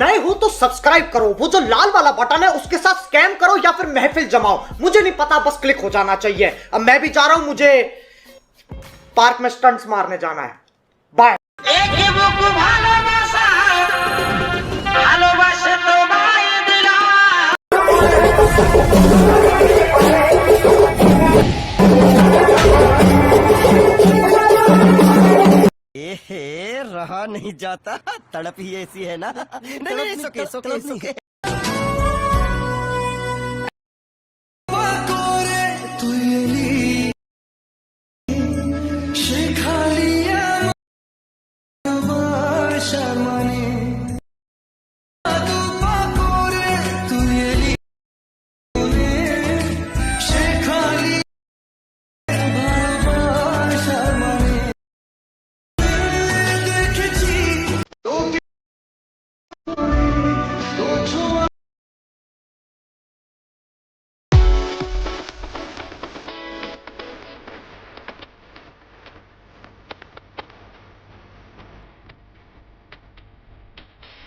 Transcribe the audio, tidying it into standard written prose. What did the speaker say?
नए हो तो सब्सक्राइब करो, वो जो लाल वाला बटन है उसके साथ स्कैम करो या फिर महफिल जमाओ, मुझे नहीं पता, बस क्लिक हो जाना चाहिए। अब मैं भी जा रहा हूं, मुझे पार्क में स्टंट्स मारने जाना है। बाय। रहा नहीं जाता, तड़प ही ऐसी है ना। नहीं, नहीं, सुके, सुके, सुके।